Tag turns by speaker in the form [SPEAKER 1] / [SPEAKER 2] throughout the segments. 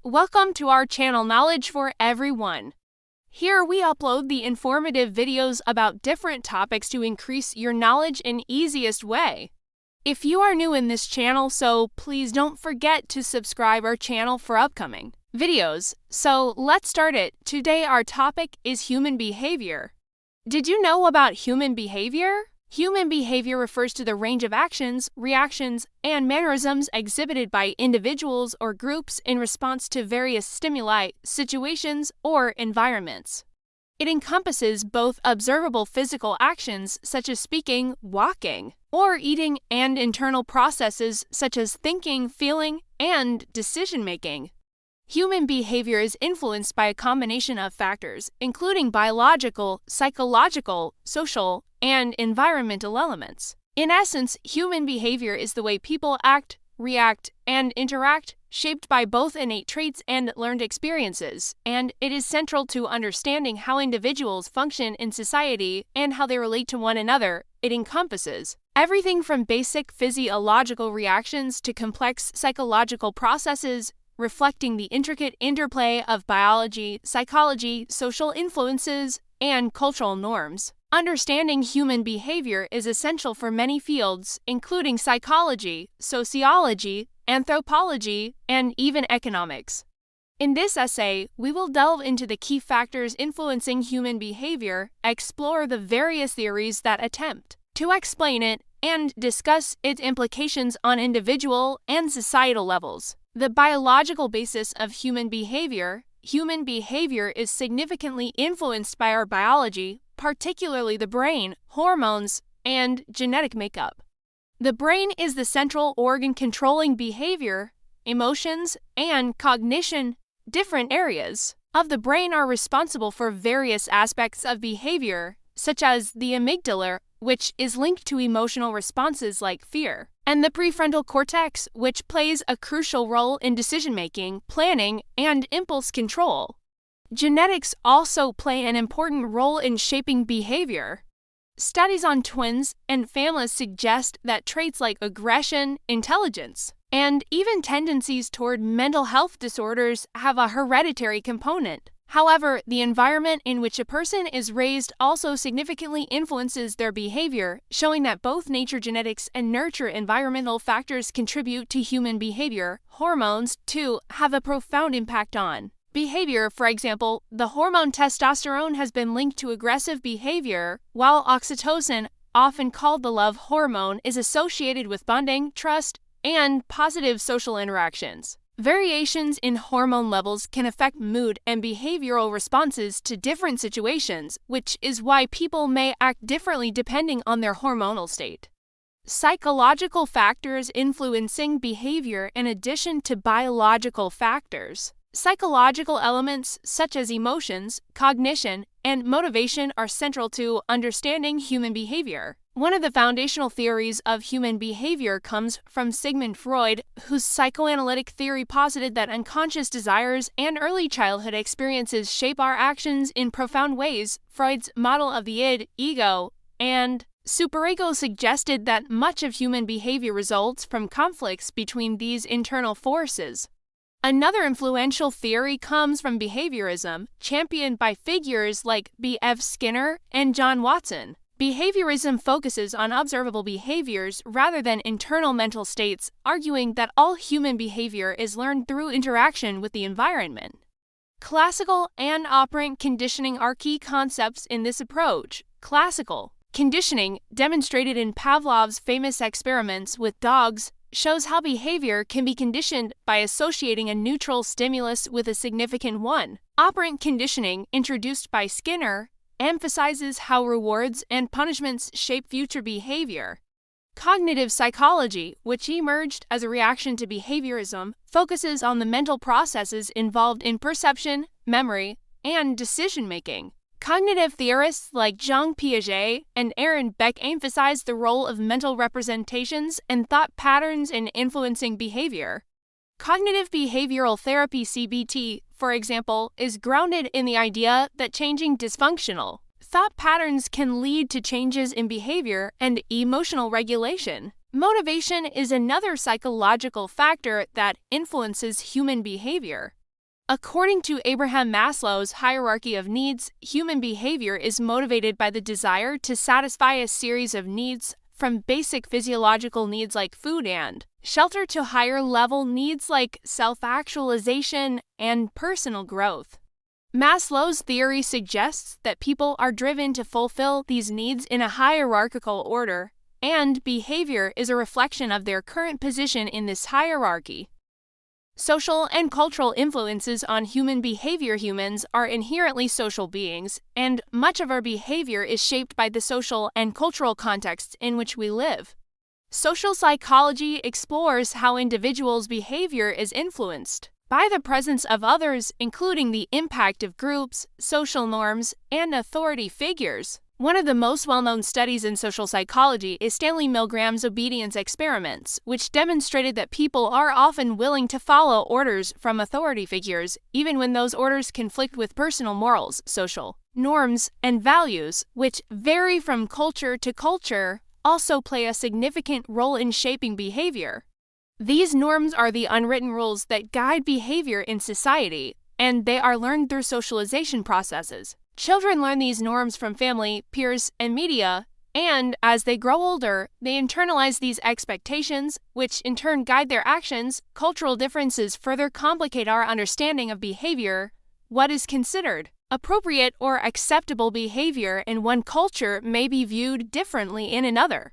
[SPEAKER 1] Welcome to our channel Knowledge for Everyone. Here we upload the informative videos about different topics to increase your knowledge in easiest way. If you are new in this channel, so please don't forget to subscribe our channel for upcoming videos. So let's start it. Today our topic is human behavior. Did you know about human behavior? Human behavior refers to the range of actions, reactions, and mannerisms exhibited by individuals or groups in response to various stimuli, situations, or environments. It encompasses both observable physical actions such as speaking, walking, or eating, and internal processes such as thinking, feeling, and decision-making. Human behavior is influenced by a combination of factors, including biological, psychological, social, and environmental elements. In essence, human behavior is the way people act, react, and interact, shaped by both innate traits and learned experiences, and it is central to understanding how individuals function in society and how they relate to one another. It encompasses everything from basic physiological reactions to complex psychological processes, reflecting the intricate interplay of biology, psychology, social influences, and cultural norms. Understanding human behavior is essential for many fields, including psychology, sociology, anthropology, and even economics. In this essay, we will delve into the key factors influencing human behavior, explore the various theories that attempt to explain it, and discuss its implications on individual and societal levels. The biological basis of human behavior. Human behavior is significantly influenced by our biology, particularly the brain, hormones, and genetic makeup. The brain is the central organ controlling behavior, emotions, and cognition. Different areas of the brain are responsible for various aspects of behavior, such as the amygdala, which is linked to emotional responses like fear, and the prefrontal cortex, which plays a crucial role in decision-making, planning, and impulse control. Genetics also play an important role in shaping behavior. Studies on twins and families suggest that traits like aggression, intelligence, and even tendencies toward mental health disorders have a hereditary component. However, the environment in which a person is raised also significantly influences their behavior, showing that both nature genetics and nurture environmental factors contribute to human behavior. Hormones, too, have a profound impact on behavior. For example, the hormone testosterone has been linked to aggressive behavior, while oxytocin, often called the love hormone, is associated with bonding, trust, and positive social interactions. Variations in hormone levels can affect mood and behavioral responses to different situations, which is why people may act differently depending on their hormonal state. Psychological factors influencing behavior in addition to biological factors. Psychological elements such as emotions, cognition, and motivation are central to understanding human behavior. One of the foundational theories of human behavior comes from Sigmund Freud, whose psychoanalytic theory posited that unconscious desires and early childhood experiences shape our actions in profound ways. Freud's model of the id, ego, and superego suggested that much of human behavior results from conflicts between these internal forces. Another influential theory comes from behaviorism, championed by figures like B.F. Skinner and John Watson. Behaviorism focuses on observable behaviors rather than internal mental states, arguing that all human behavior is learned through interaction with the environment. Classical and operant conditioning are key concepts in this approach. Classical conditioning, demonstrated in Pavlov's famous experiments with dogs, shows how behavior can be conditioned by associating a neutral stimulus with a significant one. Operant conditioning, introduced by Skinner, emphasizes how rewards and punishments shape future behavior. Cognitive psychology, which emerged as a reaction to behaviorism, focuses on the mental processes involved in perception, memory, and decision-making. Cognitive theorists like Jean Piaget and Aaron Beck emphasize the role of mental representations and thought patterns in influencing behavior. Cognitive behavioral therapy (CBT), for example, is grounded in the idea that changing dysfunctional thought patterns can lead to changes in behavior and emotional regulation. Motivation is another psychological factor that influences human behavior. According to Abraham Maslow's hierarchy of needs, human behavior is motivated by the desire to satisfy a series of needs, from basic physiological needs like food and shelter to higher-level needs like self-actualization and personal growth. Maslow's theory suggests that people are driven to fulfill these needs in a hierarchical order, and behavior is a reflection of their current position in this hierarchy. Social and cultural influences on human behavior. Humans are inherently social beings, and much of our behavior is shaped by the social and cultural contexts in which we live. Social psychology explores how individuals' behavior is influenced by the presence of others, including the impact of groups, social norms, and authority figures. One of the most well-known studies in social psychology is Stanley Milgram's obedience experiments, which demonstrated that people are often willing to follow orders from authority figures, even when those orders conflict with personal morals, social norms, and values, which vary from culture to culture, also play a significant role in shaping behavior. These norms are the unwritten rules that guide behavior in society, and they are learned through socialization processes. Children learn these norms from family, peers, and media, and as they grow older, they internalize these expectations, which in turn guide their actions. Cultural differences further complicate our understanding of behavior. What is considered appropriate or acceptable behavior in one culture may be viewed differently in another.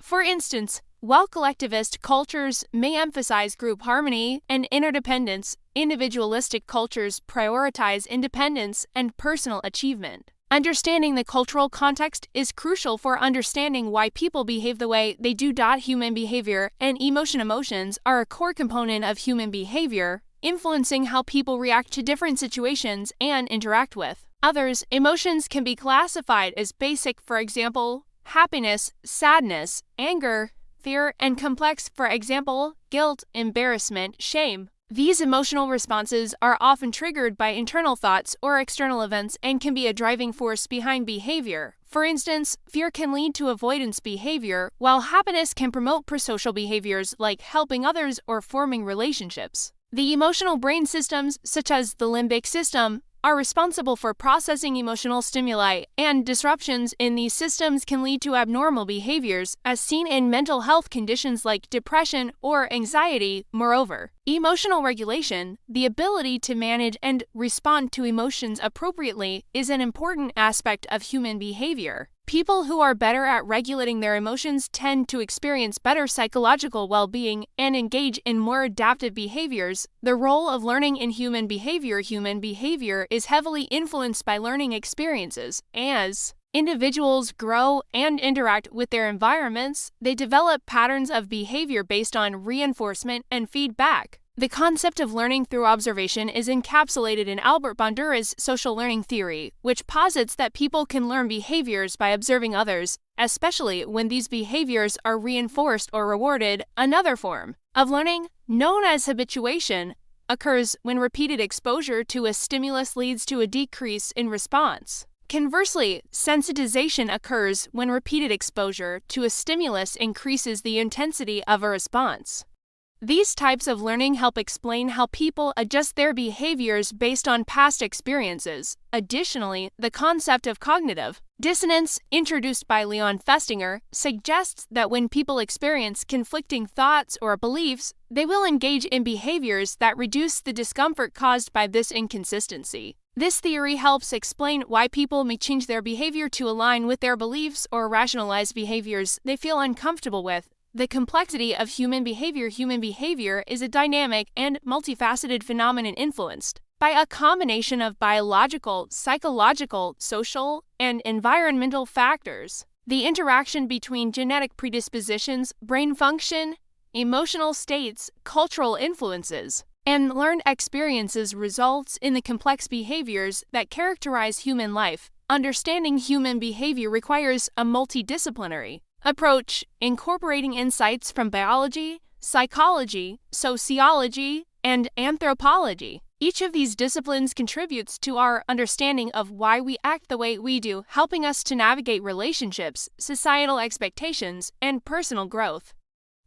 [SPEAKER 1] For instance, while collectivist cultures may emphasize group harmony and interdependence, individualistic cultures prioritize independence and personal achievement. Understanding the cultural context is crucial for understanding why people behave the way they do. Human behavior and emotions are a core component of human behavior, influencing how people react to different situations and interact with others. Emotions can be classified as basic, for example, happiness, sadness, anger, fear, and complex, for example, guilt, embarrassment, shame. These emotional responses are often triggered by internal thoughts or external events and can be a driving force behind behavior. For instance, fear can lead to avoidance behavior, while happiness can promote prosocial behaviors like helping others or forming relationships. The emotional brain systems, such as the limbic system, are responsible for processing emotional stimuli, and disruptions in these systems can lead to abnormal behaviors, as seen in mental health conditions like depression or anxiety. Moreover, emotional regulation, the ability to manage and respond to emotions appropriately, is an important aspect of human behavior. People who are better at regulating their emotions tend to experience better psychological well-being and engage in more adaptive behaviors. The role of learning in human behavior. Human behavior is heavily influenced by learning experiences. As individuals grow and interact with their environments, they develop patterns of behavior based on reinforcement and feedback. The concept of learning through observation is encapsulated in Albert Bandura's social learning theory, which posits that people can learn behaviors by observing others, especially when these behaviors are reinforced or rewarded. Another form of learning, known as habituation, occurs when repeated exposure to a stimulus leads to a decrease in response. Conversely, sensitization occurs when repeated exposure to a stimulus increases the intensity of a response. These types of learning help explain how people adjust their behaviors based on past experiences. Additionally, the concept of cognitive dissonance, introduced by Leon Festinger, suggests that when people experience conflicting thoughts or beliefs, they will engage in behaviors that reduce the discomfort caused by this inconsistency. This theory helps explain why people may change their behavior to align with their beliefs or rationalize behaviors they feel uncomfortable with. The complexity of human behavior. Human behavior is a dynamic and multifaceted phenomenon influenced by a combination of biological, psychological, social, and environmental factors. The interaction between genetic predispositions, brain function, emotional states, cultural influences, and learned experiences results in the complex behaviors that characterize human life. Understanding human behavior requires a multidisciplinary approach, incorporating insights from biology, psychology, sociology, and anthropology. Each of these disciplines contributes to our understanding of why we act the way we do, helping us to navigate relationships, societal expectations, and personal growth.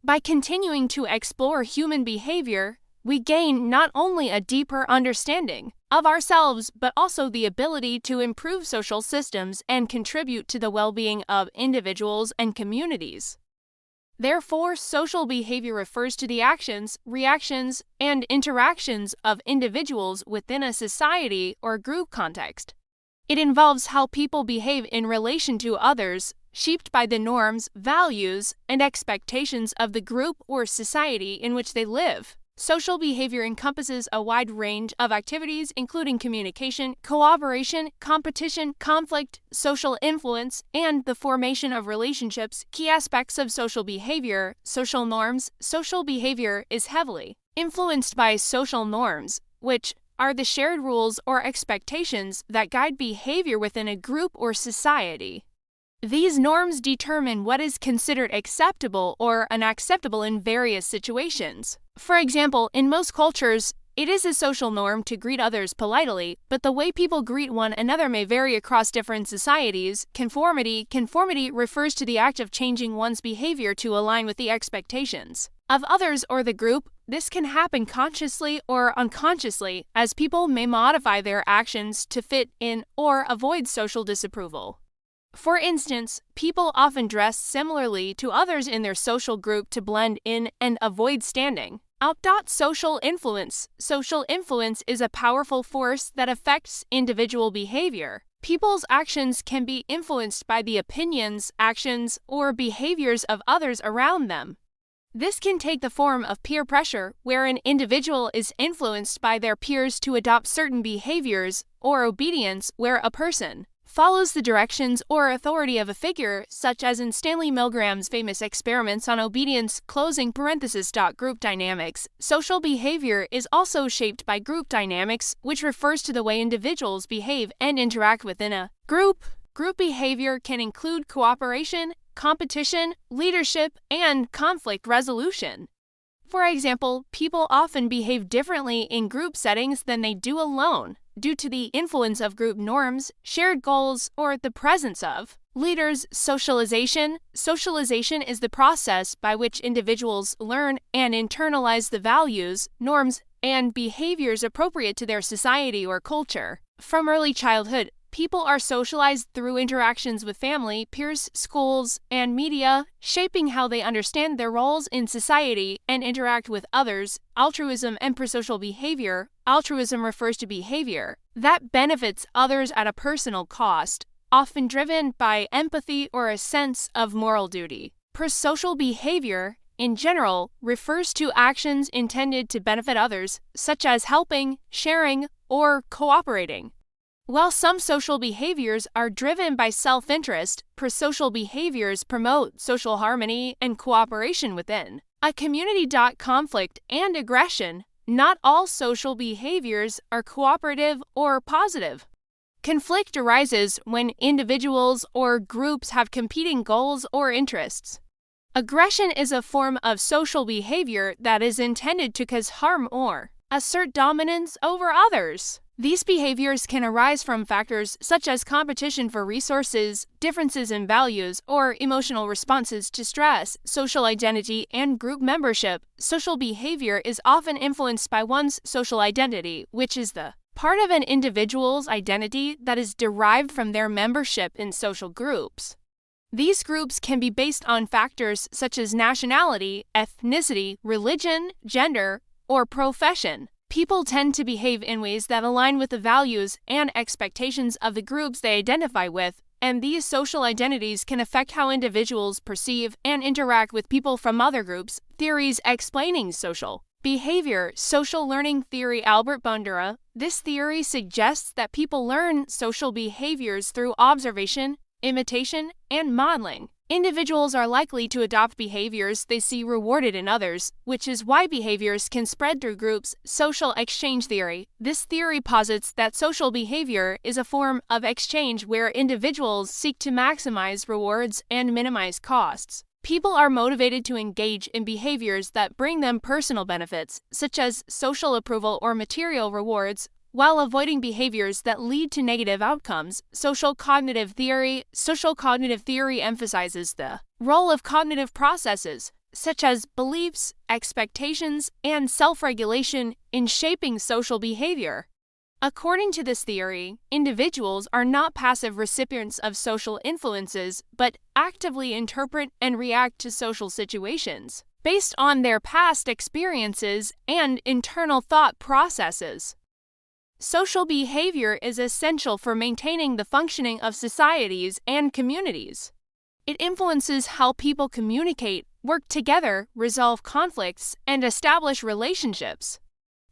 [SPEAKER 1] By continuing to explore human behavior, we gain not only a deeper understanding of ourselves, but also the ability to improve social systems and contribute to the well-being of individuals and communities. Therefore, social behavior refers to the actions, reactions, and interactions of individuals within a society or group context. It involves how people behave in relation to others, shaped by the norms, values, and expectations of the group or society in which they live. Social behavior encompasses a wide range of activities, including communication, cooperation, competition, conflict, social influence, and the formation of relationships. Key aspects of social behavior: social norms. Social behavior is heavily influenced by social norms, which are the shared rules or expectations that guide behavior within a group or society. These norms determine what is considered acceptable or unacceptable in various situations. For example, in most cultures, it is a social norm to greet others politely, but the way people greet one another may vary across different societies. Conformity refers to the act of changing one's behavior to align with the expectations of others or the group. This can happen consciously or unconsciously, as people may modify their actions to fit in or avoid social disapproval. For instance, people often dress similarly to others in their social group to blend in and avoid standing out. Social influence. Social influence is a powerful force that affects individual behavior. People's actions can be influenced by the opinions, actions, or behaviors of others around them. This can take the form of peer pressure, where an individual is influenced by their peers to adopt certain behaviors, or obedience, where a person follows the directions or authority of a figure, such as in Stanley Milgram's famous experiments on obedience. Group dynamics. Social behavior is also shaped by group dynamics, which refers to the way individuals behave and interact within a group. Group behavior can include cooperation, competition, leadership, and conflict resolution. For example, people often behave differently in group settings than they do alone, due to the influence of group norms, shared goals, or the presence of leaders. Socialization. Socialization is the process by which individuals learn and internalize the values, norms, and behaviors appropriate to their society or culture. From early childhood, people are socialized through interactions with family, peers, schools, and media, shaping how they understand their roles in society and interact with others. Altruism and prosocial behavior. Altruism refers to behavior that benefits others at a personal cost, often driven by empathy or a sense of moral duty. Prosocial behavior, in general, refers to actions intended to benefit others, such as helping, sharing, or cooperating. While some social behaviors are driven by self-interest, prosocial behaviors promote social harmony and cooperation within a community. Conflict and aggression. Not all social behaviors are cooperative or positive. Conflict arises when individuals or groups have competing goals or interests. Aggression is a form of social behavior that is intended to cause harm or assert dominance over others. These behaviors can arise from factors such as competition for resources, differences in values, or emotional responses to stress. Social identity and group membership. Social behavior is often influenced by one's social identity, which is the part of an individual's identity that is derived from their membership in social groups. These groups can be based on factors such as nationality, ethnicity, religion, gender, or profession. People tend to behave in ways that align with the values and expectations of the groups they identify with, and these social identities can affect how individuals perceive and interact with people from other groups. Theories explaining social behavior. Social learning theory. Albert Bandura. This theory suggests that people learn social behaviors through observation, imitation, and modeling. Individuals are likely to adopt behaviors they see rewarded in others, which is why behaviors can spread through groups. Social exchange theory. This theory posits that social behavior is a form of exchange where individuals seek to maximize rewards and minimize costs. People are motivated to engage in behaviors that bring them personal benefits, such as social approval or material rewards, while avoiding behaviors that lead to negative outcomes. Social cognitive theory. Social cognitive theory emphasizes the role of cognitive processes, such as beliefs, expectations, and self-regulation in shaping social behavior. According to this theory, individuals are not passive recipients of social influences, but actively interpret and react to social situations based on their past experiences and internal thought processes. Social behavior is essential for maintaining the functioning of societies and communities. It influences how people communicate, work together, resolve conflicts, and establish relationships.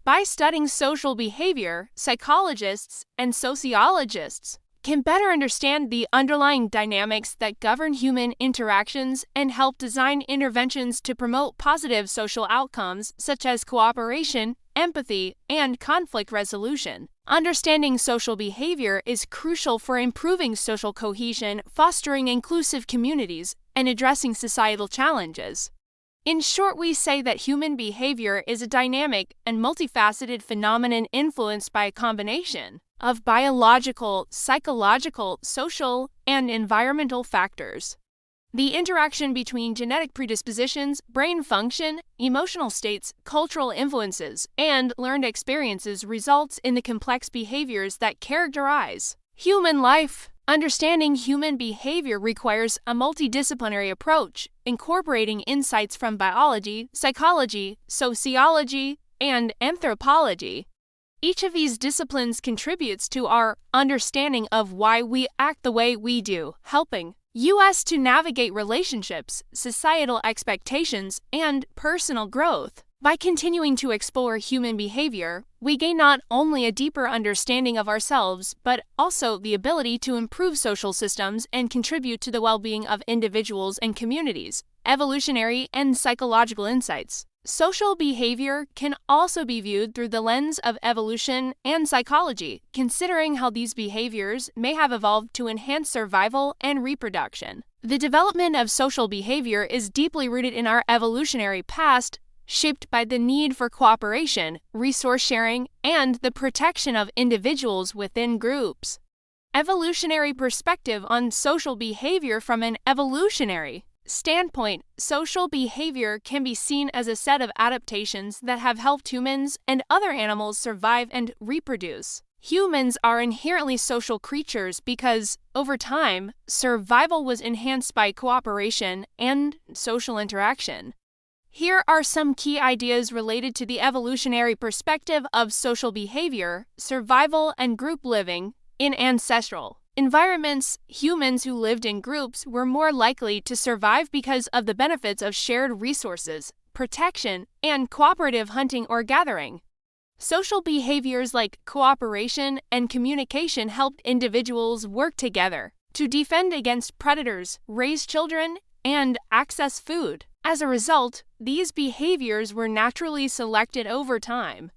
[SPEAKER 1] By studying social behavior, psychologists and sociologists can better understand the underlying dynamics that govern human interactions and help design interventions to promote positive social outcomes such as cooperation, empathy, and conflict resolution. Understanding social behavior is crucial for improving social cohesion, fostering inclusive communities, and addressing societal challenges. In short, we say that human behavior is a dynamic and multifaceted phenomenon influenced by a combination of biological, psychological, social, and environmental factors. The interaction between genetic predispositions, brain function, emotional states, cultural influences, and learned experiences results in the complex behaviors that characterize human life. Understanding human behavior requires a multidisciplinary approach, incorporating insights from biology, psychology, sociology, and anthropology. Each of these disciplines contributes to our understanding of why we act the way we do, helping us to navigate relationships, societal expectations, and personal growth. By continuing to explore human behavior, we gain not only a deeper understanding of ourselves, but also the ability to improve social systems and contribute to the well-being of individuals and communities. Evolutionary and psychological insights. Social behavior can also be viewed through the lens of evolution and psychology, considering how these behaviors may have evolved to enhance survival and reproduction. The development of social behavior is deeply rooted in our evolutionary past, shaped by the need for cooperation, resource sharing, and the protection of individuals within groups. Evolutionary perspective on social behavior. From an evolutionary standpoint, social behavior can be seen as a set of adaptations that have helped humans and other animals survive and reproduce. Humans are inherently social creatures because, over time, survival was enhanced by cooperation and social interaction. Here are some key ideas related to the evolutionary perspective of social behavior, survival, and group living. In ancestral environments, humans who lived in groups were more likely to survive because of the benefits of shared resources, protection, and cooperative hunting or gathering. Social behaviors like cooperation and communication helped individuals work together to defend against predators, raise children, and access food. As a result, these behaviors were naturally selected over time.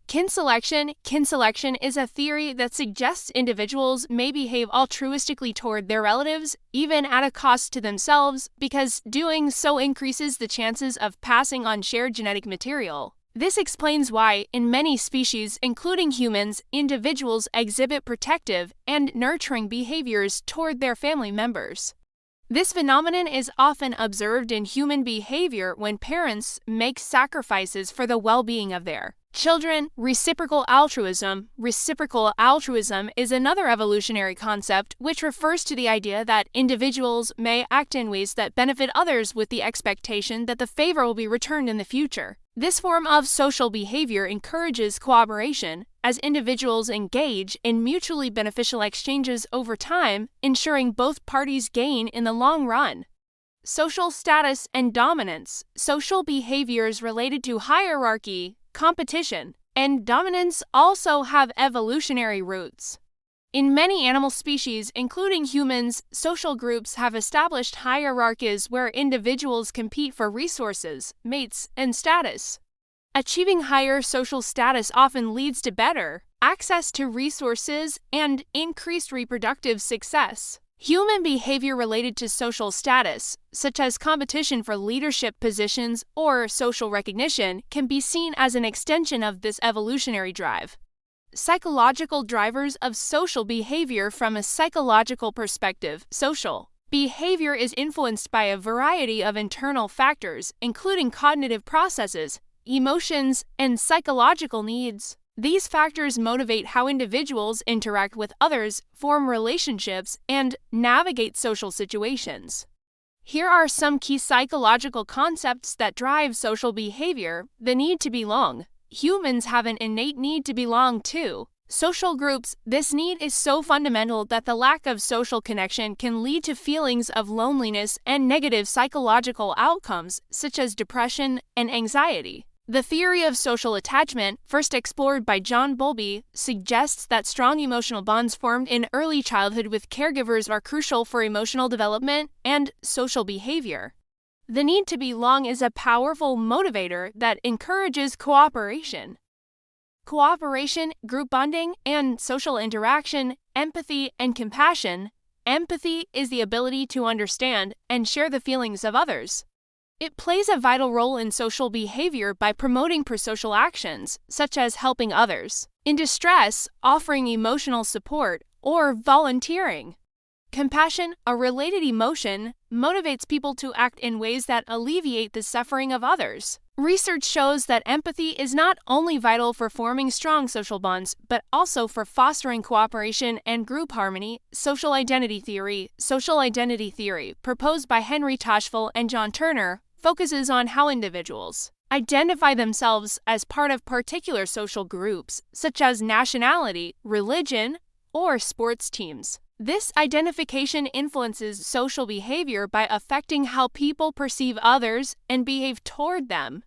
[SPEAKER 1] Kin selection is a theory that suggests individuals may behave altruistically toward their relatives, even at a cost to themselves, because doing so increases the chances of passing on shared genetic material. This explains why, in many species, including humans, individuals exhibit protective and nurturing behaviors toward their family members. This phenomenon is often observed in human behavior when parents make sacrifices for the well-being of their children. Reciprocal altruism is another evolutionary concept which refers to the idea that individuals may act in ways that benefit others with the expectation that the favor will be returned in the future. This form of social behavior encourages cooperation as individuals engage in mutually beneficial exchanges over time, ensuring both parties gain in the long run. Social status and dominance. Social behaviors related to hierarchy, competition, and dominance also have evolutionary roots. In many animal species, including humans, social groups have established hierarchies where individuals compete for resources, mates, and status. Achieving higher social status often leads to better access to resources and increased reproductive success. Human behavior related to social status, such as competition for leadership positions or social recognition, can be seen as an extension of this evolutionary drive. Psychological drivers of social behavior. From a psychological perspective, social Behavior is influenced by a variety of internal factors, including cognitive processes, emotions, and psychological needs. These factors motivate how individuals interact with others, form relationships, and navigate social situations. Here are some key psychological concepts that drive social behavior. The need to belong. Humans have an innate need to belong to social groups. This need is so fundamental that the lack of social connection can lead to feelings of loneliness and negative psychological outcomes, such as depression and anxiety. The theory of social attachment, first explored by John Bowlby, suggests that strong emotional bonds formed in early childhood with caregivers are crucial for emotional development and social behavior. The need to belong is a powerful motivator that encourages cooperation. Cooperation, group bonding, and social interaction, empathy, and compassion. Empathy is the ability to understand and share the feelings of others. It plays a vital role in social behavior by promoting prosocial actions, such as helping others in distress, offering emotional support, or volunteering. Compassion, a related emotion, motivates people to act in ways that alleviate the suffering of others. Research shows that empathy is not only vital for forming strong social bonds, but also for fostering cooperation and group harmony. Social identity theory, proposed by Henry Tajfel and John Turner, focuses on how individuals identify themselves as part of particular social groups, such as nationality, religion, or sports teams. This identification influences social behavior by affecting how people perceive others and behave toward them.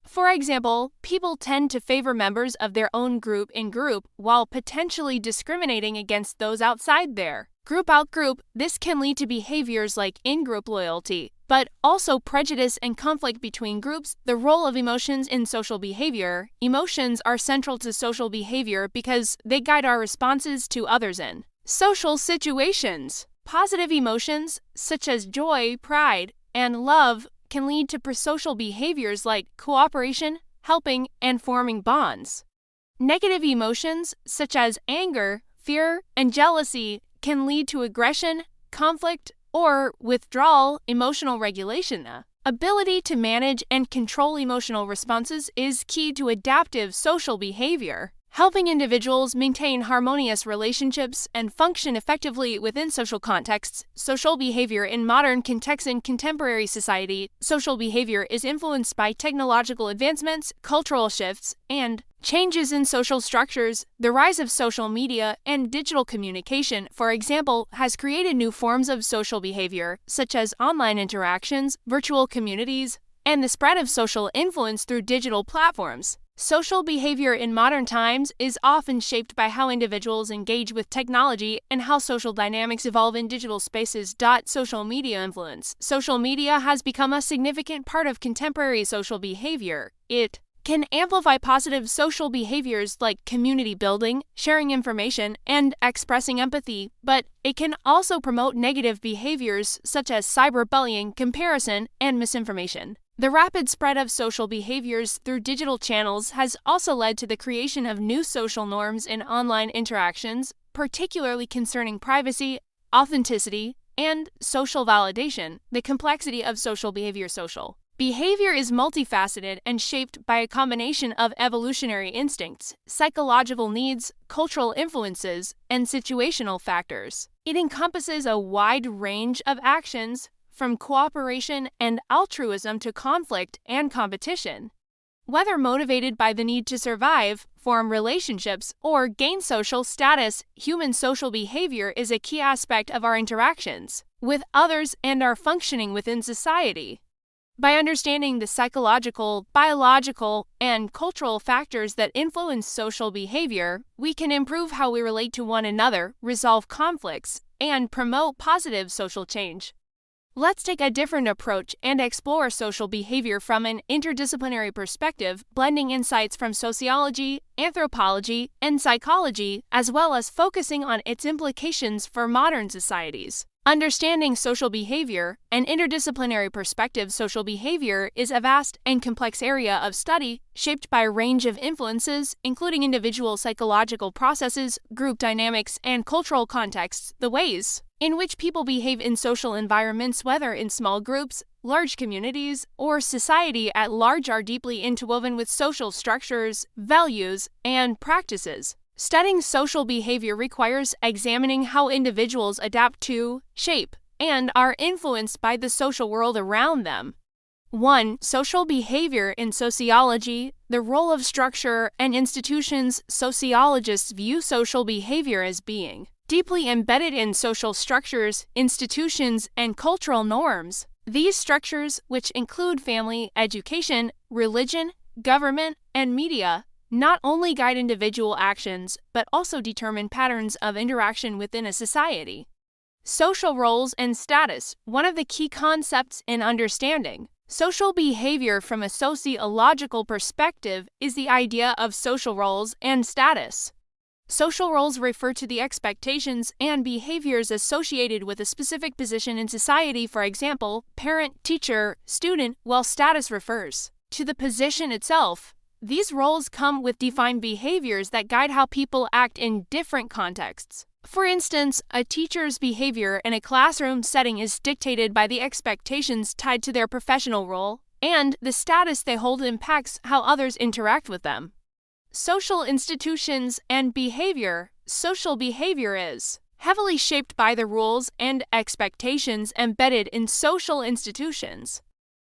[SPEAKER 1] For example, people tend to favor members of their own group in group while potentially discriminating against those outside their group. Out-group, this can lead to behaviors like in-group loyalty, but also prejudice and conflict between groups. The role of emotions in social behavior. Emotions are central to social behavior because they guide our responses to others in social situations. Positive emotions, such as joy, pride, and love, can lead to prosocial behaviors like cooperation, helping, and forming bonds. Negative emotions, such as anger, fear, and jealousy, can lead to aggression, conflict, or withdrawal. Emotional regulation. The ability to manage and control emotional responses is key to adaptive social behavior, helping individuals maintain harmonious relationships and function effectively within social contexts. Social behavior in modern contexts. In contemporary society, social behavior is influenced by technological advancements, cultural shifts, and changes in social structures. The rise of social media and digital communication, for example, has created new forms of social behavior, such as online interactions, virtual communities, and the spread of social influence through digital platforms. Social behavior in modern times is often shaped by how individuals engage with technology and how social dynamics evolve in digital spaces. Social media influence. Social media has become a significant part of contemporary social behavior. It can amplify positive social behaviors like community building, sharing information, and expressing empathy, but it can also promote negative behaviors such as cyberbullying, comparison, and misinformation. The rapid spread of social behaviors through digital channels has also led to the creation of new social norms in online interactions, particularly concerning privacy, authenticity, and social validation. The complexity of social behavior. Social behavior is multifaceted and shaped by a combination of evolutionary instincts, psychological needs, cultural influences, and situational factors. It encompasses a wide range of actions, from cooperation and altruism to conflict and competition. Whether motivated by the need to survive, form relationships, or gain social status, human social behavior is a key aspect of our interactions with others and our functioning within society. By understanding the psychological, biological, and cultural factors that influence social behavior, we can improve how we relate to one another, resolve conflicts, and promote positive social change. Let's take a different approach and explore social behavior from an interdisciplinary perspective, blending insights from sociology, anthropology, and psychology, as well as focusing on its implications for modern societies. Understanding social behavior, an interdisciplinary perspective. Social behavior is a vast and complex area of study shaped by a range of influences, including individual psychological processes, group dynamics, and cultural contexts. The ways in which people behave in social environments, whether in small groups, large communities, or society at large, are deeply interwoven with social structures, values, and practices. Studying social behavior requires examining how individuals adapt to, shape, and are influenced by the social world around them. 1. Social behavior in sociology, the role of structure and institutions. Sociologists view social behavior as being deeply embedded in social structures, institutions, and cultural norms. These structures, which include family, education, religion, government, and media, not only guide individual actions, but also determine patterns of interaction within a society. Social roles and status. One of the key concepts in understanding social behavior from a sociological perspective is the idea of social roles and status. Social roles refer to the expectations and behaviors associated with a specific position in society, for example, parent, teacher, student, while status refers to the position itself. These roles come with defined behaviors that guide how people act in different contexts. For instance, a teacher's behavior in a classroom setting is dictated by the expectations tied to their professional role, and the status they hold impacts how others interact with them. Social institutions and behavior. Social behavior is heavily shaped by the rules and expectations embedded in social institutions.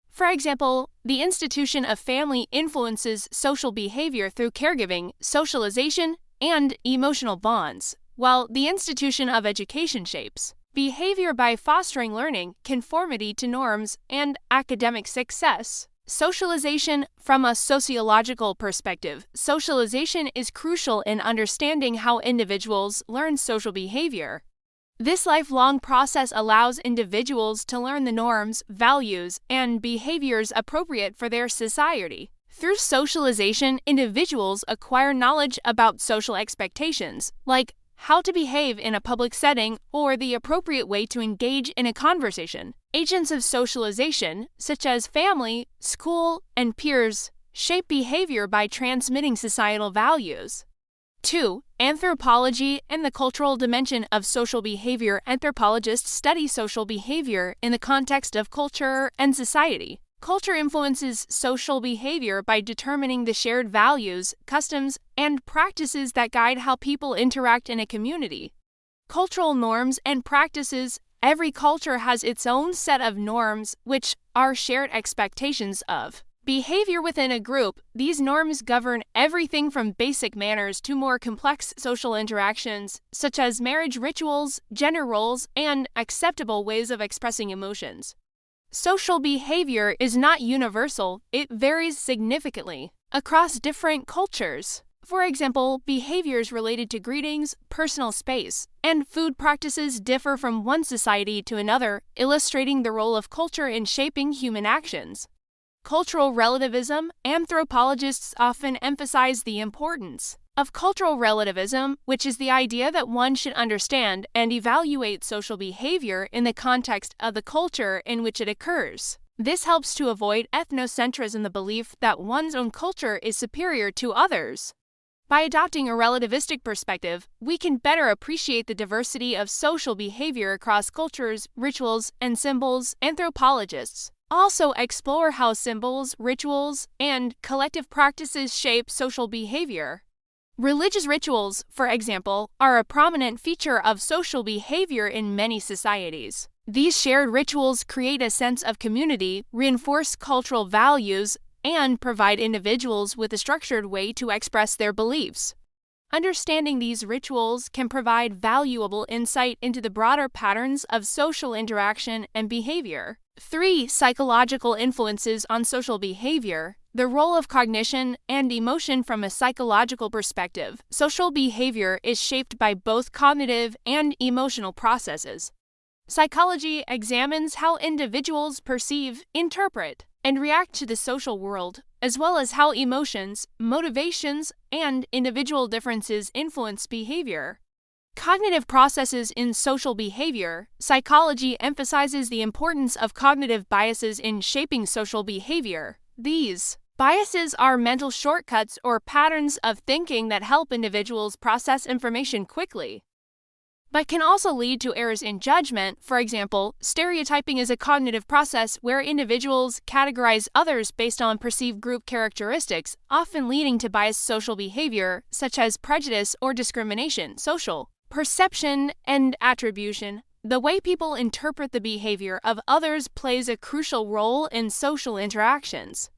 [SPEAKER 1] For example, the institution of family influences social behavior through caregiving, socialization, and emotional bonds, while the institution of education shapes behavior by fostering learning, conformity to norms, and academic success. Socialization. From a sociological perspective, socialization is crucial in understanding how individuals learn social behavior. This lifelong process allows individuals to learn the norms, values, and behaviors appropriate for their society. Through socialization, individuals acquire knowledge about social expectations, like how to behave in a public setting or the appropriate way to engage in a conversation. Agents of socialization, such as family, school, and peers, shape behavior by transmitting societal values. 2. Anthropology and the cultural dimension of social behavior. Anthropologists study social behavior in the context of culture and society. Culture influences social behavior by determining the shared values, customs, and practices that guide how people interact in a community. Cultural norms and practices. Every culture has its own set of norms, which are shared expectations of behavior within a group. These norms govern everything from basic manners to more complex social interactions, such as marriage rituals, gender roles, and acceptable ways of expressing emotions. Social behavior is not universal, it varies significantly across different cultures. For example, behaviors related to greetings, personal space, and food practices differ from one society to another, illustrating the role of culture in shaping human actions. Cultural relativism. Anthropologists often emphasize the importance of cultural relativism, which is the idea that one should understand and evaluate social behavior in the context of the culture in which it occurs. This helps to avoid ethnocentrism, the belief that one's own culture is superior to others. By adopting a relativistic perspective, we can better appreciate the diversity of social behavior across cultures, rituals, and symbols. Anthropologists also explore how symbols, rituals, and collective practices shape social behavior. Religious rituals, for example, are a prominent feature of social behavior in many societies. These shared rituals create a sense of community, reinforce cultural values, and provide individuals with a structured way to express their beliefs. Understanding these rituals can provide valuable insight into the broader patterns of social interaction and behavior. 3. Psychological influences on social behavior. The role of cognition and emotion. From a psychological perspective, social behavior is shaped by both cognitive and emotional processes. Psychology examines how individuals perceive, interpret, and react to the social world, as well as how emotions, motivations, and individual differences influence behavior. Cognitive processes in social behavior. Psychology emphasizes the importance of cognitive biases in shaping social behavior. These biases are mental shortcuts or patterns of thinking that help individuals process information quickly. but can also lead to errors in judgment. For example, stereotyping is a cognitive process where individuals categorize others based on perceived group characteristics, often leading to biased social behavior, such as prejudice or discrimination. Social perception and attribution. The way people interpret the behavior of others plays a crucial role in social interactions.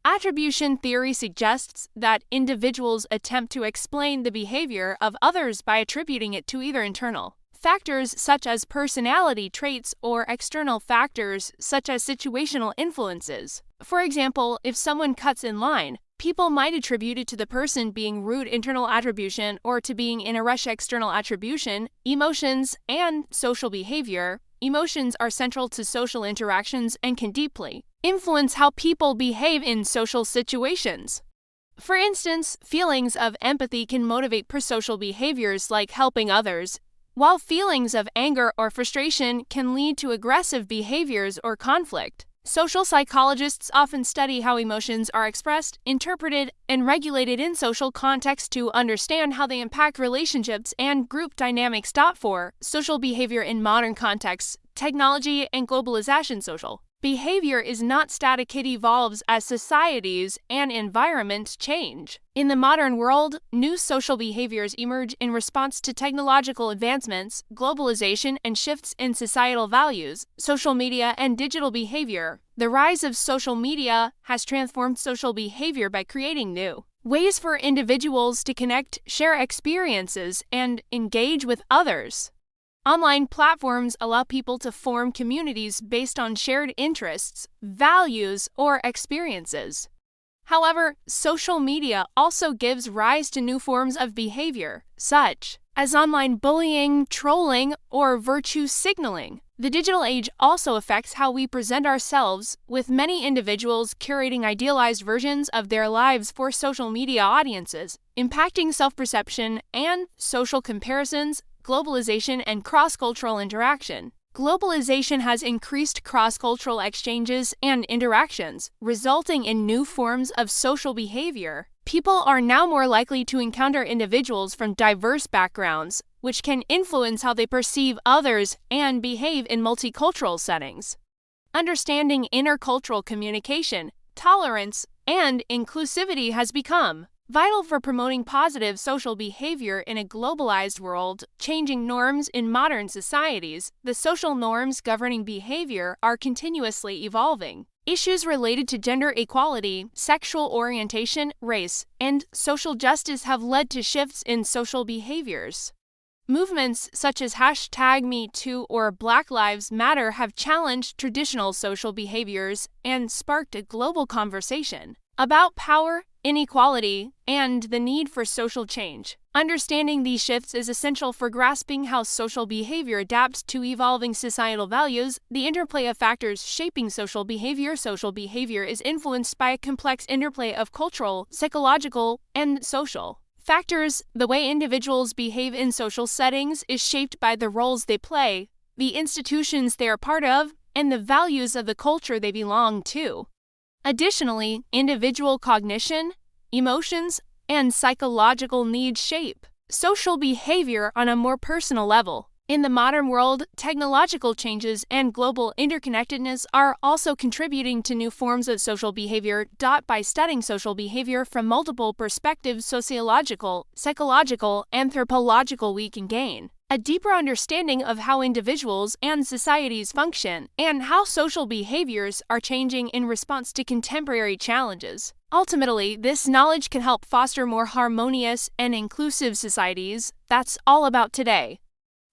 [SPEAKER 1] Attribution theory suggests that individuals attempt to explain the behavior of others by attributing it to either internal factors such as personality traits or external factors such as situational influences. For example, if someone cuts in line, people might attribute it to the person being rude, internal attribution, or to being in a rush, external attribution. Emotions and social behavior. Emotions are central to social interactions and can deeply influence how people behave in social situations. For instance, feelings of empathy can motivate prosocial behaviors like helping others, while feelings of anger or frustration can lead to aggressive behaviors or conflict. Social psychologists often study how emotions are expressed, interpreted, and regulated in social contexts to understand how they impact relationships and group dynamics. For social behavior in modern contexts, technology and globalization, social behavior is not static, it evolves as societies and environments change. In the modern world, new social behaviors emerge in response to technological advancements, globalization, and shifts in societal values. Social media and digital behavior. The rise of social media has transformed social behavior by creating new ways for individuals to connect, share experiences, and engage with others. Online platforms allow people to form communities based on shared interests, values, or experiences. However, social media also gives rise to new forms of behavior, such as online bullying, trolling, or virtue signaling. The digital age also affects how we present ourselves, with many individuals curating idealized versions of their lives for social media audiences, impacting self-perception and social comparisons. Globalization and cross-cultural interaction. Globalization has increased cross-cultural exchanges and interactions, resulting in new forms of social behavior. People are now more likely to encounter individuals from diverse backgrounds, which can influence how they perceive others and behave in multicultural settings. Understanding intercultural communication, tolerance, and inclusivity has become vital for promoting positive social behavior in a globalized world. Changing norms in modern societies. The social norms governing behavior are continuously evolving. Issues related to gender equality, sexual orientation, race, and social justice have led to shifts in social behaviors. Movements such as #MeToo or Black Lives Matter have challenged traditional social behaviors and sparked a global conversation about power, inequality, and the need for social change. Understanding these shifts is essential for grasping how social behavior adapts to evolving societal values. The interplay of factors shaping social behavior. Social behavior is influenced by a complex interplay of cultural, psychological, and social factors. The way individuals behave in social settings is shaped by the roles they play, the institutions they are part of, and the values of the culture they belong to. Additionally, individual cognition, emotions, and psychological needs shape social behavior on a more personal level. In the modern world, technological changes and global interconnectedness are also contributing to new forms of social behavior. By studying social behavior from multiple perspectives, sociological, psychological, anthropological, we can gain a deeper understanding of how individuals and societies function and how social behaviors are changing in response to contemporary challenges. Ultimately, this knowledge can help foster more harmonious and inclusive societies. That's all about today.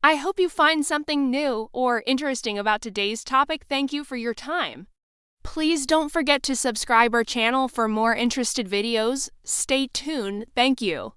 [SPEAKER 1] I hope you find something new or interesting about today's topic. Thank you for your time. Please don't forget to subscribe our channel for more interested videos. Stay tuned. Thank you.